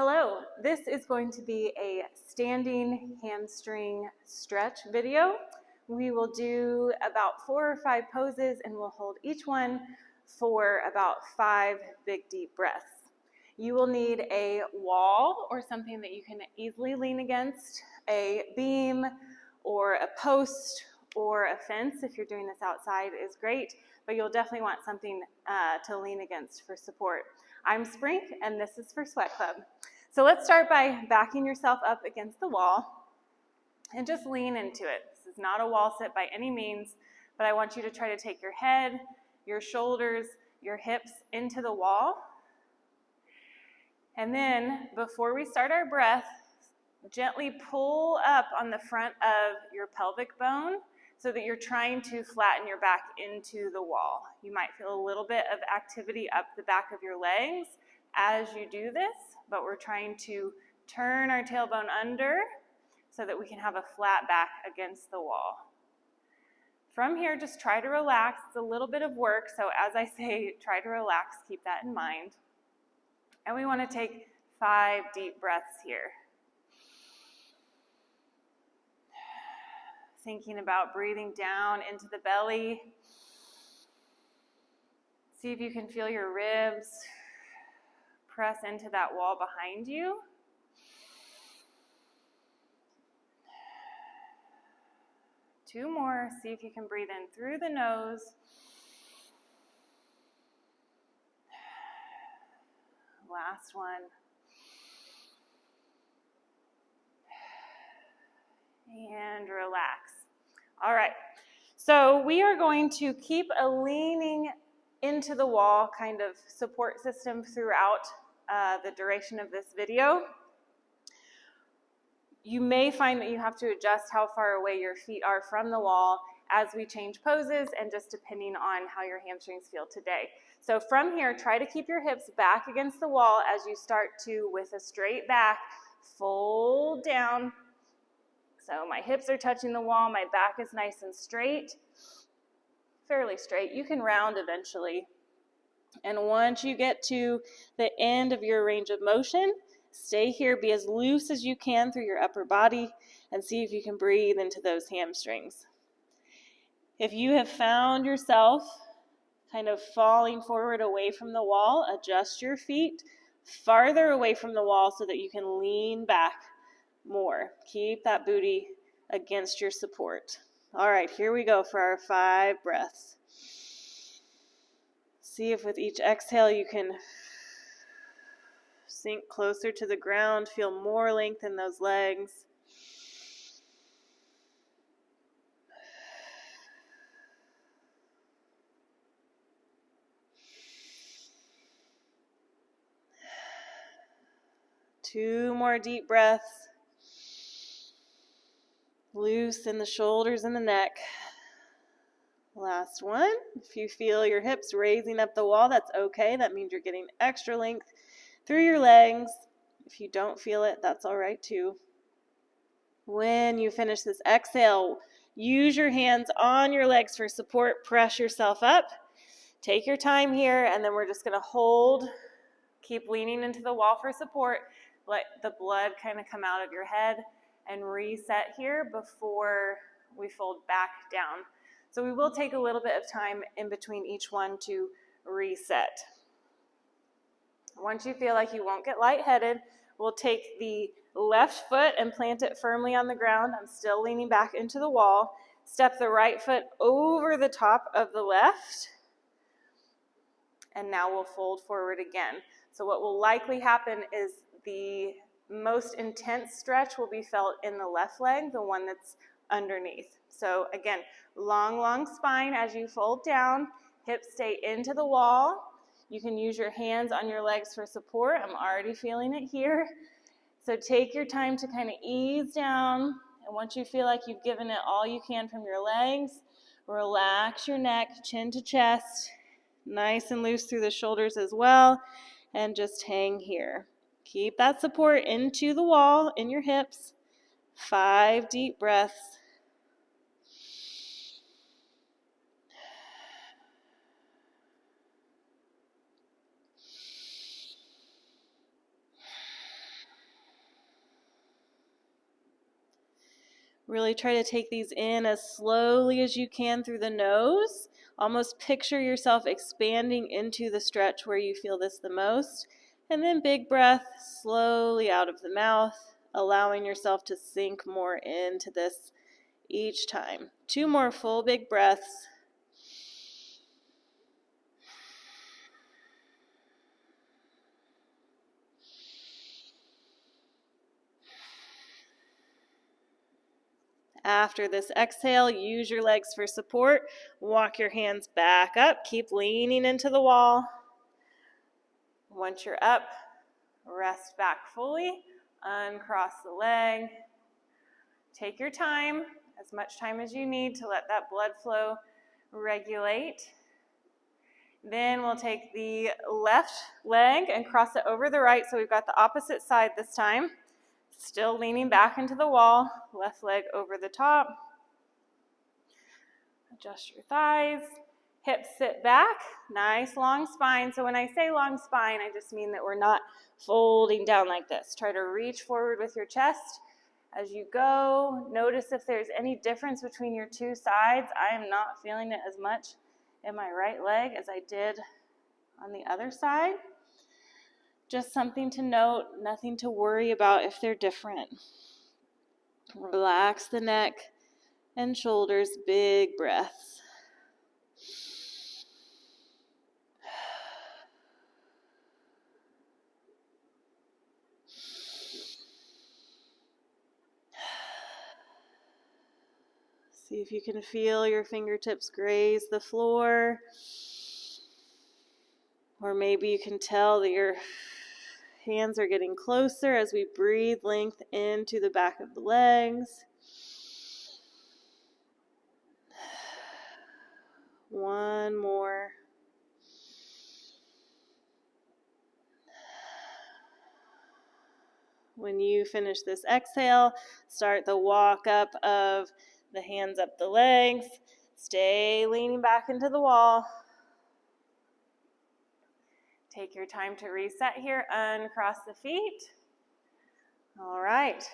Hello, this is going to be a standing hamstring stretch video. We will do about 4 or 5 poses and we'll hold each one for about 5 big deep breaths. You will need a wall or something that you can easily lean against, a beam or a post or a fence. If you're doing this outside is great, but you'll definitely want something to lean against for support. I'm Sprink, and this is for Sweat Club. So let's start by backing yourself up against the wall and just lean into it. This is not a wall sit by any means, but I want you to try to take your head, your shoulders, your hips into the wall. And then before we start our breath, gently pull up on the front of your pelvic bone so that you're trying to flatten your back into the wall. You might feel a little bit of activity up the back of your legs as you do this, but we're trying to turn our tailbone under so that we can have a flat back against the wall. From here, just try to relax. It's a little bit of work, so as I say, try to relax, keep that in mind. And we want to take 5 deep breaths here. Thinking about breathing down into the belly. See if you can feel your ribs press into that wall behind you. Two more. See if you can breathe in through the nose. Last one. And relax. All right, so we are going to keep a leaning into the wall kind of support system throughout the duration of this video. You may find that you have to adjust how far away your feet are from the wall as we change poses and just depending on how your hamstrings feel today. So from here, try to keep your hips back against the wall as you start to, with a straight back, fold down. So my hips are touching the wall, my back is nice and straight, fairly straight. You can round eventually. And once you get to the end of your range of motion, stay here, be as loose as you can through your upper body, and see if you can breathe into those hamstrings. If you have found yourself kind of falling forward away from the wall, adjust your feet farther away from the wall so that you can lean back more. Keep that booty against your support. All right, here we go for our 5 breaths. See if with each exhale you can sink closer to the ground, feel more length in those legs. Two more deep breaths. Loosen the shoulders and the neck. Last one. If you feel your hips raising up the wall, that's okay. That means you're getting extra length through your legs. If you don't feel it, that's all right too. When you finish this exhale, use your hands on your legs for support. Press yourself up. Take your time here, and then we're just going to hold. Keep leaning into the wall for support. Let the blood kind of come out of your head and reset here before we fold back down. So we will take a little bit of time in between each one to reset. Once you feel like you won't get lightheaded, we'll take the left foot and plant it firmly on the ground. I'm still leaning back into the wall. Step the right foot over the top of the left. And now we'll fold forward again. So what will likely happen is the most intense stretch will be felt in the left leg, the one that's underneath. So again, long spine as you fold down, hips stay into the wall. You can use your hands on your legs for support. I'm already feeling it here. So take your time to kind of ease down, and once you feel like you've given it all you can from your legs, relax your neck, chin to chest, nice and loose through the shoulders as well, and just hang here. Keep that support into the wall in your hips. 5 deep breaths. Really try to take these in as slowly as you can through the nose. Almost picture yourself expanding into the stretch where you feel this the most. And then big breath slowly out of the mouth, allowing yourself to sink more into this each time. 2 more full big breaths. After this exhale, use your legs for support. Walk your hands back up. Keep leaning into the wall. Once you're up, rest back fully. Uncross the leg. Take your time, as much time as you need to let that blood flow regulate. Then we'll take the left leg and cross it over the right, so we've got the opposite side this time. Still leaning back into the wall, left leg over the top. Adjust your thighs, hips sit back, nice long spine. So when I say long spine, I just mean that we're not folding down like this. Try to reach forward with your chest as you go. Notice if there's any difference between your 2 sides. I am not feeling it as much in my right leg as I did on the other side. Just something to note, nothing to worry about if they're different. Relax the neck and shoulders, big breaths. See if you can feel your fingertips graze the floor. Or maybe you can tell that your hands are getting closer as we breathe length into the back of the legs. 1 more. When you finish this exhale, start the walk up of the hands up the legs. Stay leaning back into the wall. Take your time to reset here. Uncross the feet. All right.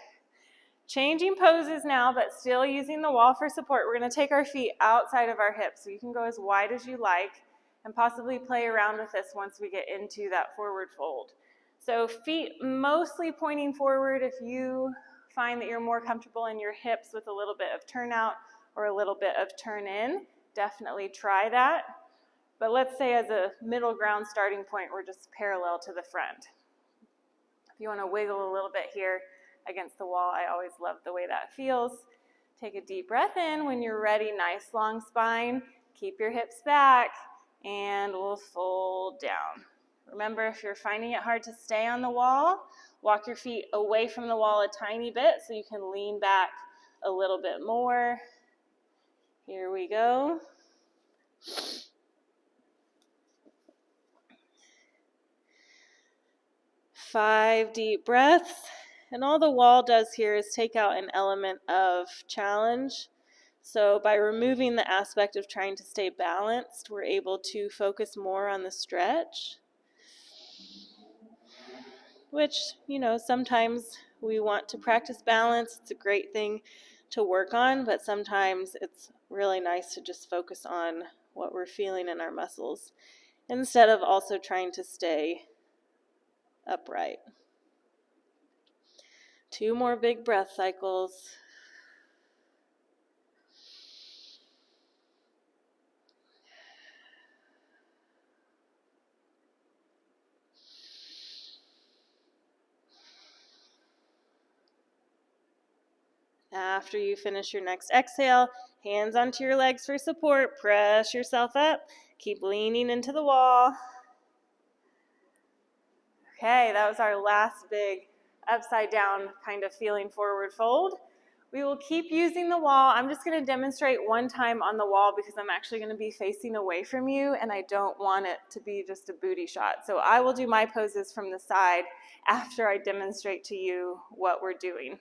Changing poses now, but still using the wall for support. We're going to take our feet outside of our hips, so you can go as wide as you like and possibly play around with this once we get into that forward fold. So feet mostly pointing forward. If you find that you're more comfortable in your hips with a little bit of turnout or a little bit of turn in, definitely try that. But let's say as a middle ground starting point, we're just parallel to the front. If you want to wiggle a little bit here against the wall, I always love the way that feels. Take a deep breath in. When you're ready, nice long spine. Keep your hips back, and we'll fold down. Remember, if you're finding it hard to stay on the wall, walk your feet away from the wall a tiny bit so you can lean back a little bit more. Here we go. Five deep breaths. And all the wall does here is take out an element of challenge. So by removing the aspect of trying to stay balanced, we're able to focus more on the stretch. Which, sometimes we want to practice balance. It's a great thing to work on, but sometimes it's really nice to just focus on what we're feeling in our muscles instead of also trying to stay upright. 2 more big breath cycles. After you finish your next exhale, hands onto your legs for support. Press yourself up. Keep leaning into the wall. Okay, that was our last big upside down kind of feeling forward fold. We will keep using the wall. I'm just going to demonstrate one time on the wall because I'm actually going to be facing away from you and I don't want it to be just a booty shot. So I will do my poses from the side after I demonstrate to you what we're doing.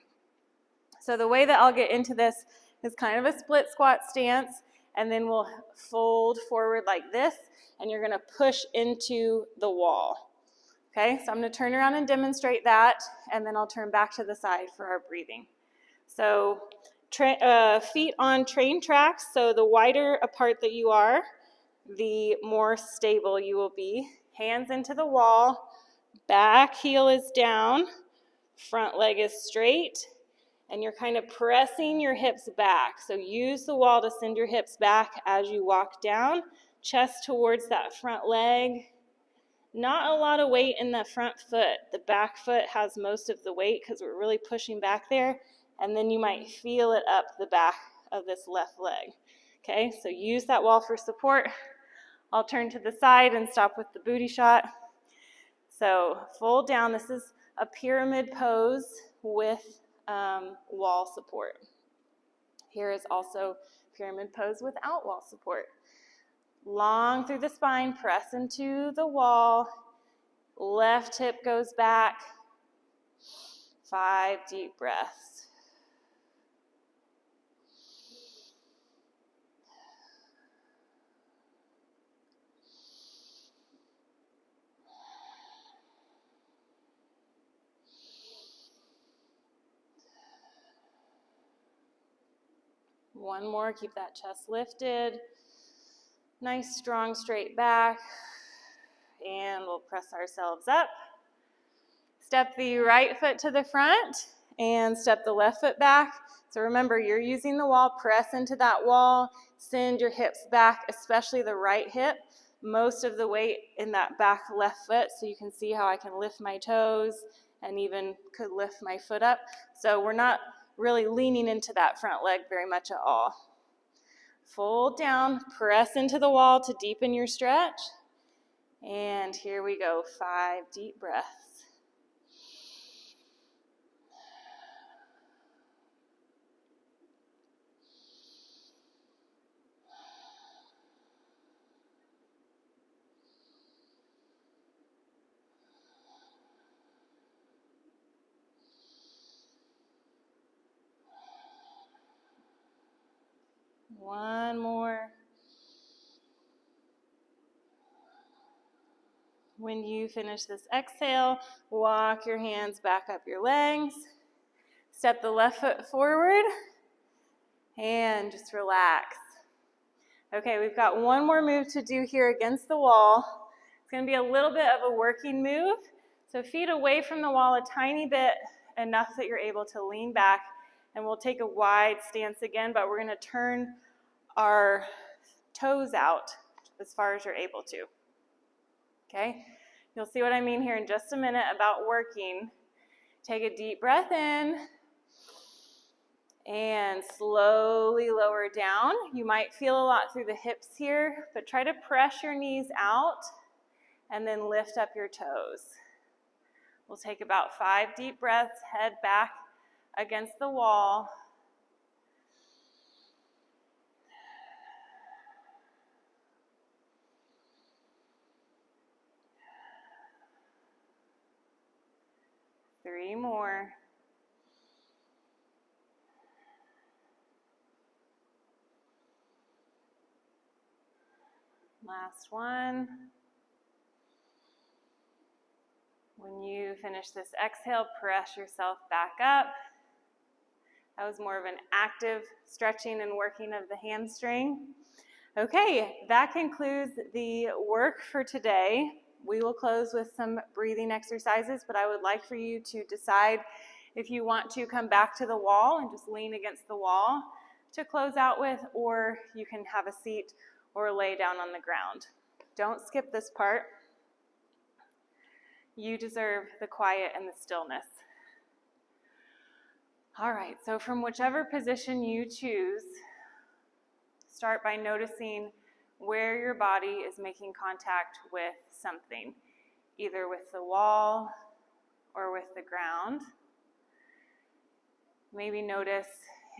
So the way that I'll get into this is kind of a split squat stance, and then we'll fold forward like this, and you're going to push into the wall. Okay, so I'm going to turn around and demonstrate that, and then I'll turn back to the side for our breathing. So feet on train tracks, so the wider apart that you are, the more stable you will be. Hands into the wall, back heel is down, front leg is straight, and you're kind of pressing your hips back. So use the wall to send your hips back as you walk down, chest towards that front leg. Not a lot of weight in the front foot. The back foot has most of the weight because we're really pushing back there, and then you might feel it up the back of this left leg. Okay, so use that wall for support. I'll turn to the side and stop with the booty shot. So fold down. This is a pyramid pose with wall support. Here is also pyramid pose without wall support. Long through the spine, press into the wall. Left hip goes back. 5 deep breaths. One more, keep that chest lifted. Nice, strong, straight back. And we'll press ourselves up. Step the right foot to the front and step the left foot back. So remember, you're using the wall. Press into that wall. Send your hips back, especially the right hip. Most of the weight in that back left foot, so you can see how I can lift my toes and even could lift my foot up. So we're not really leaning into that front leg very much at all. Fold down, press into the wall to deepen your stretch. And here we go, 5 deep breaths. One more. When you finish this exhale, walk your hands back up your legs. Step the left foot forward and just relax. Okay, we've got one more move to do here against the wall. It's going to be a little bit of a working move. So feet away from the wall a tiny bit, enough that you're able to lean back. And we'll take a wide stance again, but we're going to turn our toes out as far as you're able to. Okay? You'll see what I mean here in just a minute about working. Take a deep breath in and slowly lower down. You might feel a lot through the hips here, but try to press your knees out and then lift up your toes. We'll take about 5 deep breaths, head back against the wall. Three more. Last one. When you finish this exhale, press yourself back up. That was more of an active stretching and working of the hamstring. Okay, that concludes the work for today. We will close with some breathing exercises, but I would like for you to decide if you want to come back to the wall and just lean against the wall to close out with, or you can have a seat or lay down on the ground. Don't skip this part. You deserve the quiet and the stillness. All right, so from whichever position you choose, start by noticing where your body is making contact with something, either with the wall or with the ground. Maybe notice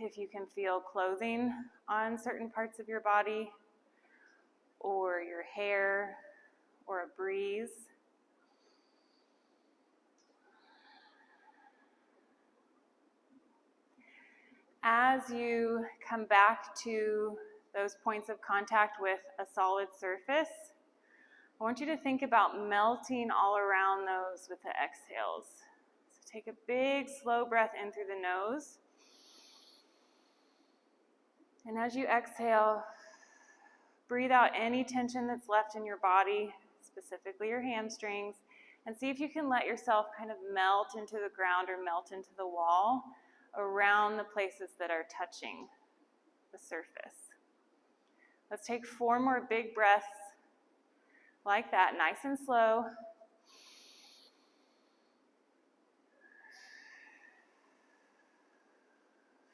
if you can feel clothing on certain parts of your body, or your hair, or a breeze. As you come back to those points of contact with a solid surface, I want you to think about melting all around those with the exhales. So take a big, slow breath in through the nose. And as you exhale, breathe out any tension that's left in your body, specifically your hamstrings, and see if you can let yourself kind of melt into the ground or melt into the wall around the places that are touching the surface. Let's take 4 more big breaths like that, nice and slow.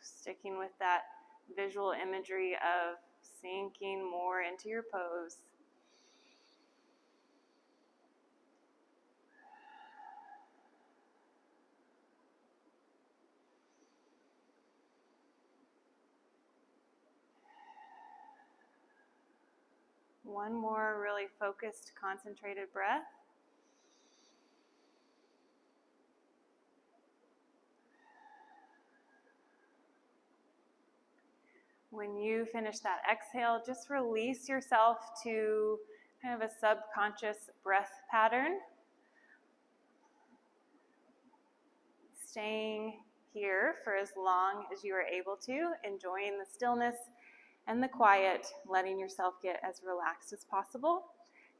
Sticking with that visual imagery of sinking more into your pose. One more really focused, concentrated breath. When you finish that exhale, just release yourself to kind of a subconscious breath pattern. Staying here for as long as you are able to, enjoying the stillness and the quiet, letting yourself get as relaxed as possible.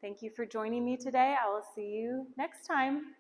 Thank you for joining me today. I will see you next time.